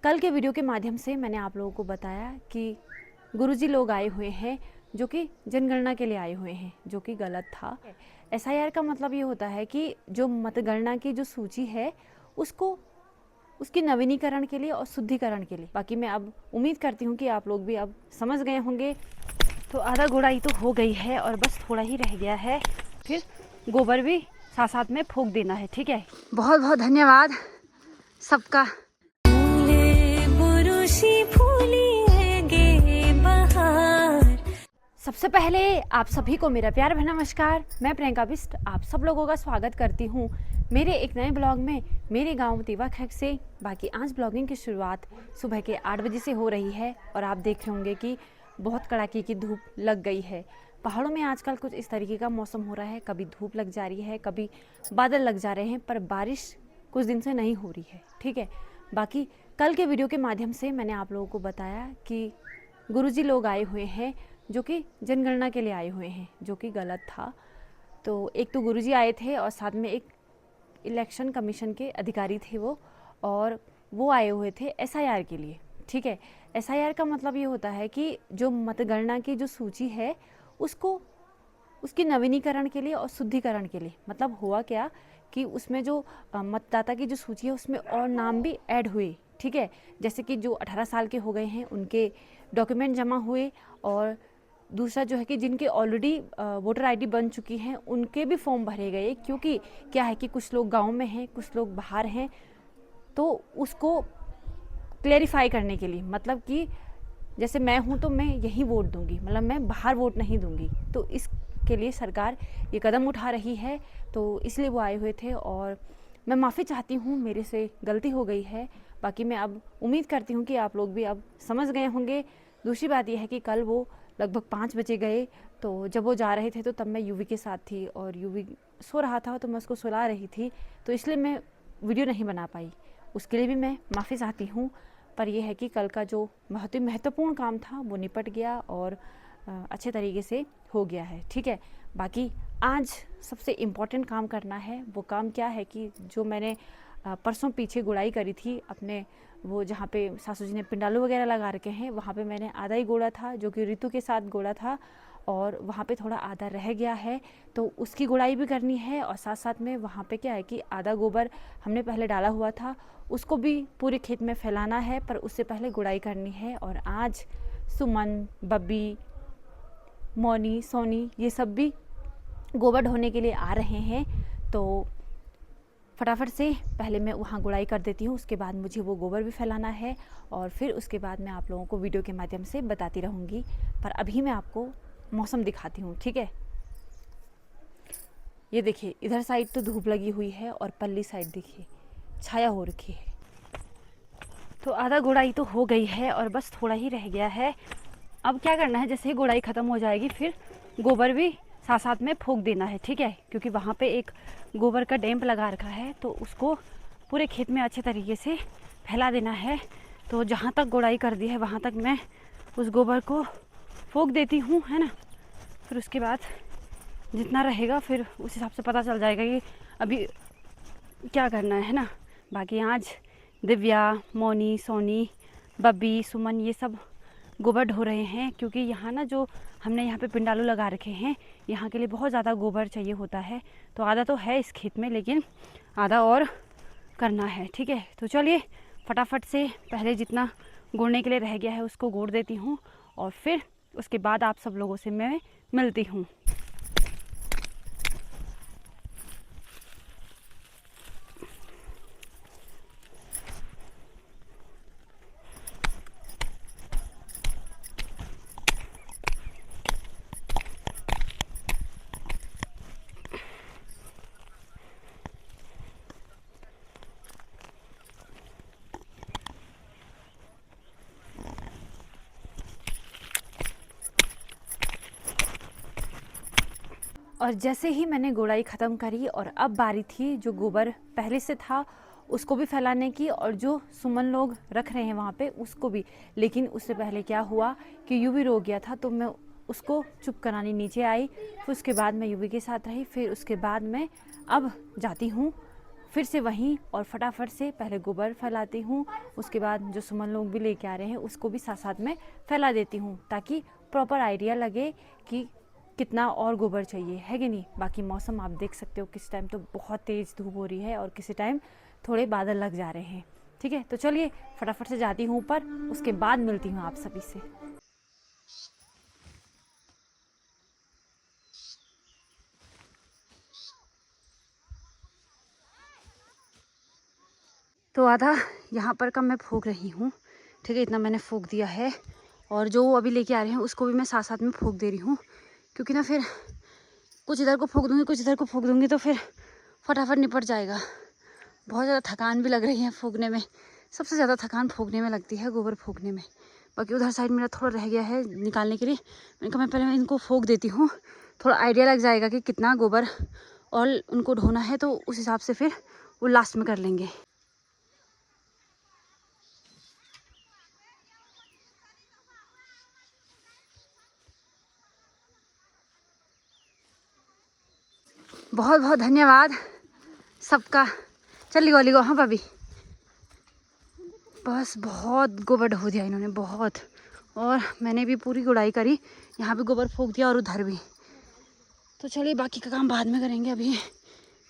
कल के वीडियो के माध्यम से मैंने आप लोगों को बताया कि गुरुजी लोग आए हुए हैं जो कि जनगणना के लिए आए हुए हैं, जो कि गलत था। एसआईआर का मतलब ये होता है कि जो मतगणना की जो सूची है उसको उसकी नवीनीकरण के लिए और शुद्धिकरण के लिए। बाकी मैं अब उम्मीद करती हूँ कि आप लोग भी अब समझ गए होंगे। तो आधा गुड़ाई तो हो गई है और बस थोड़ा ही रह गया है, फिर गोबर भी साथ साथ में फूंक देना है। ठीक है, बहुत बहुत धन्यवाद सबका। सबसे पहले आप सभी को मेरा प्यार भरा नमस्कार। मैं प्रियंका बिस्ट आप सब लोगों का स्वागत करती हूँ मेरे एक नए ब्लॉग में, मेरे गांव तिवा खैक से। बाकी आज ब्लॉगिंग की शुरुआत सुबह के 8 बजे से हो रही है और आप देख रहे होंगे कि बहुत कड़ाके की धूप लग गई है। पहाड़ों में आजकल कुछ इस तरीके का मौसम हो रहा है, कभी धूप लग जा रही है, कभी बादल लग जा रहे हैं, पर बारिश कुछ दिन से नहीं हो रही है। ठीक है, बाकी कल के वीडियो के माध्यम से मैंने आप लोगों को बताया कि गुरुजी लोग आए हुए हैं जो कि जनगणना के लिए आए हुए हैं, जो कि गलत था। तो एक तो गुरुजी आए थे और साथ में एक इलेक्शन कमीशन के अधिकारी थे वो आए हुए थे एसआईआर के लिए। ठीक है, एसआईआर का मतलब ये होता है कि जो मतगणना की जो सूची है उसको उसकी नवीनीकरण के लिए और शुद्धिकरण के लिए। मतलब हुआ क्या कि उसमें जो मतदाता की जो सूची है उसमें और नाम भी ऐड हुए। ठीक है, जैसे कि जो 18 साल के हो गए हैं उनके डॉक्यूमेंट जमा हुए, और दूसरा जो है कि जिनके ऑलरेडी वोटर आईडी बन चुकी हैं उनके भी फॉर्म भरे गए। क्योंकि क्या है कि कुछ लोग गांव में हैं, कुछ लोग बाहर हैं, तो उसको क्लेरिफाई करने के लिए, मतलब कि जैसे मैं हूँ तो मैं यही वोट दूंगी, मतलब मैं बाहर वोट नहीं दूंगी, तो इसके लिए सरकार ये कदम उठा रही है। तो इसलिए वो आए हुए थे और मैं माफ़ी चाहती हूँ, मेरे से गलती हो गई है। बाकी मैं अब उम्मीद करती हूँ कि आप लोग भी अब समझ गए होंगे। दूसरी बात यह है कि कल वो लगभग 5 बजे गए, तो जब वो जा रहे थे तो तब मैं यूवी के साथ थी और यूवी सो रहा था तो मैं उसको सुला रही थी, तो इसलिए मैं वीडियो नहीं बना पाई। उसके लिए भी मैं माफ़ी चाहती हूँ। पर यह है कि कल का जो बहुत ही महत्वपूर्ण काम था वो निपट गया और अच्छे तरीके से हो गया है। ठीक है, बाकी आज सबसे इम्पॉर्टेंट काम करना है। वो काम क्या है कि जो मैंने परसों पीछे गुड़ाई करी थी अपने, वो जहाँ पे सासू जी ने पिंडालू वगैरह लगा रखे हैं, वहाँ पे मैंने आधा ही गोड़ा था जो कि ऋतु के साथ गोड़ा था, और वहाँ पे थोड़ा आधा रह गया है, तो उसकी गुड़ाई भी करनी है। और साथ साथ में वहाँ पे क्या है कि आधा गोबर हमने पहले डाला हुआ था, उसको भी पूरे खेत में फैलाना है, पर उससे पहले गुड़ाई करनी है। और आज सुमन, बब्बी, मौनी, सोनी ये सब भी गोबर ढोने के लिए आ रहे हैं, तो फटाफट से पहले मैं वहाँ गुड़ाई कर देती हूँ, उसके बाद मुझे वो गोबर भी फैलाना है और फिर उसके बाद मैं आप लोगों को वीडियो के माध्यम से बताती रहूँगी। पर अभी मैं आपको मौसम दिखाती हूँ। ठीक है, ये देखिए इधर साइड तो धूप लगी हुई है और पल्ली साइड देखिए छाया हो रखी है। तो आधा गुड़ाई तो हो गई है और बस थोड़ा ही रह गया है। अब क्या करना है, जैसे ही गुड़ाई ख़त्म हो जाएगी फिर गोबर भी साथ साथ में फूंक देना है। ठीक है, क्योंकि वहाँ पे एक गोबर का डैम्प लगा रखा है, तो उसको पूरे खेत में अच्छे तरीके से फैला देना है। तो जहाँ तक गुड़ाई कर दी है वहाँ तक मैं उस गोबर को फूंक देती हूँ, है ना। फिर उसके बाद जितना रहेगा फिर उस हिसाब से पता चल जाएगा कि अभी क्या करना है ना। बाकी आज दिव्या, मौनी, सोनी, बब्बी, सुमन ये सब गोबर ढो रहे हैं, क्योंकि यहाँ ना जो हमने यहाँ पे पिंडालू लगा रखे हैं यहाँ के लिए बहुत ज़्यादा गोबर चाहिए होता है। तो आधा तो है इस खेत में, लेकिन आधा और करना है। ठीक है, तो चलिए फटाफट से पहले जितना गोड़ने के लिए रह गया है उसको गोड़ देती हूँ और फिर उसके बाद आप सब लोगों से मैं मिलती हूँ। और जैसे ही मैंने गुड़ाई ख़त्म करी और अब बारी थी जो गोबर पहले से था उसको भी फैलाने की, और जो सुमन लोग रख रहे हैं वहाँ पे उसको भी। लेकिन उससे पहले क्या हुआ कि यूवी रो गया था, तो मैं उसको चुप कराने नीचे आई। फिर उसके बाद मैं यूवी के साथ रही, फिर उसके बाद मैं अब जाती हूँ फिर से वहीं और फटाफट से पहले गोबर फैलाती हूँ, उसके बाद जो सुमन लोग भी लेके आ रहे हैं उसको भी साथ साथ में फैला देती हूँ, ताकि प्रॉपर आइडिया लगे कि कितना और गोबर चाहिए, है कि नहीं। बाकी मौसम आप देख सकते हो, किस टाइम तो बहुत तेज़ धूप हो रही है और किसी टाइम थोड़े बादल लग जा रहे हैं। ठीक है, तो चलिए फटाफट से जाती हूँ ऊपर, उसके बाद मिलती हूँ आप सभी से। तो आधा यहाँ पर का मैं फूंक रही हूँ, ठीक है, इतना मैंने फूंक दिया है। और जो अभी लेके आ रहे हैं उसको भी मैं साथ साथ में फूंक दे रही हूँ, क्योंकि ना फिर कुछ इधर को फूंक दूँगी कुछ इधर को फूंक दूँगी तो फिर फटाफट निपट जाएगा। बहुत ज़्यादा थकान भी लग रही है फूंकने में, सबसे ज़्यादा थकान फूंकने में लगती है, गोबर फूंकने में। बाकी उधर साइड मेरा थोड़ा रह गया है निकालने के लिए, मैंने कहा मैं पहले इनको फूंक देती हूँ, थोड़ा आइडिया लग जाएगा कि कितना गोबर और उनको ढोना है, तो उस हिसाब से फिर वो लास्ट में कर लेंगे। बहुत बहुत धन्यवाद सबका। चल लिगो लिगो, हाँ भाभी, बस बहुत गोबर ढो दिया इन्होंने, बहुत। और मैंने भी पूरी गुड़ाई करी, यहाँ भी गोबर फूंक दिया और उधर भी। तो चलिए बाकी का काम बाद में करेंगे, अभी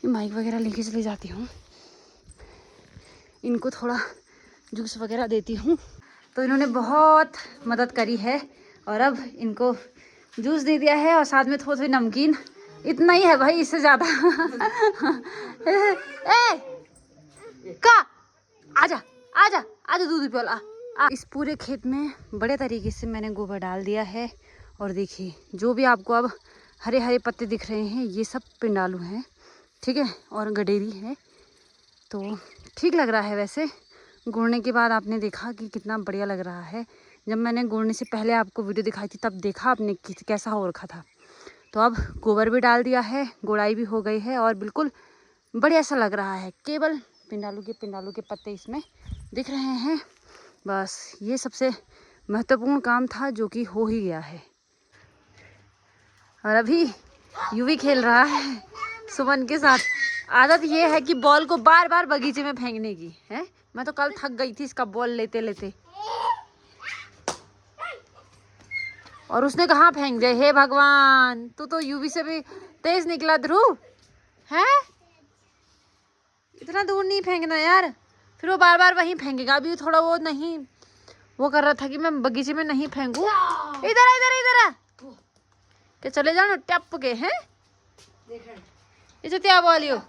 माइक वगैरह लेके चली जाती हूँ, इनको थोड़ा जूस वगैरह देती हूँ। तो इन्होंने बहुत मदद करी है और अब इनको जूस दे दिया है और साथ में थोड़ी थोड़ी नमकीन, इतना ही है भाई, इससे ज़्यादा। ए का आजा आजा आजा, दूध पिला। इस पूरे खेत में बड़े तरीके से मैंने गोबर डाल दिया है। और देखिए जो भी आपको अब हरे हरे पत्ते दिख रहे हैं ये सब पिंडालू हैं, ठीक है, और गडेरी है। तो ठीक लग रहा है वैसे, गुड़ने के बाद आपने देखा कि कितना बढ़िया लग रहा है। जब मैंने गुड़ने से पहले आपको वीडियो दिखाई थी तब देखा आपने कैसा हो रखा था। तो अब गोबर भी डाल दिया है, गुड़ाई भी हो गई है और बिल्कुल बढ़िया सा लग रहा है। केवल पिंडालू के पत्ते इसमें दिख रहे हैं, बस ये सबसे महत्वपूर्ण काम था जो कि हो ही गया है। और अभी यूवी खेल रहा है सुमन के साथ। आदत ये है कि बॉल को बार बार बगीचे में फेंकने की है। मैं तो कल थक गई थी इसका बॉल लेते लेते, और उसने कहाँ फेंक दिया। हे भगवान, तू तो यूवी से भी तेज निकला ध्रुव, है इतना दूर नहीं फेंकना यार, फिर वो बार बार वहीं फेंकेगा। अभी थोड़ा वो नहीं वो कर रहा था कि मैं बगीचे में नहीं फेंकू। इधर इधर इधर के चले जाओ ना टप के, हैं इसे क्या बोलियो।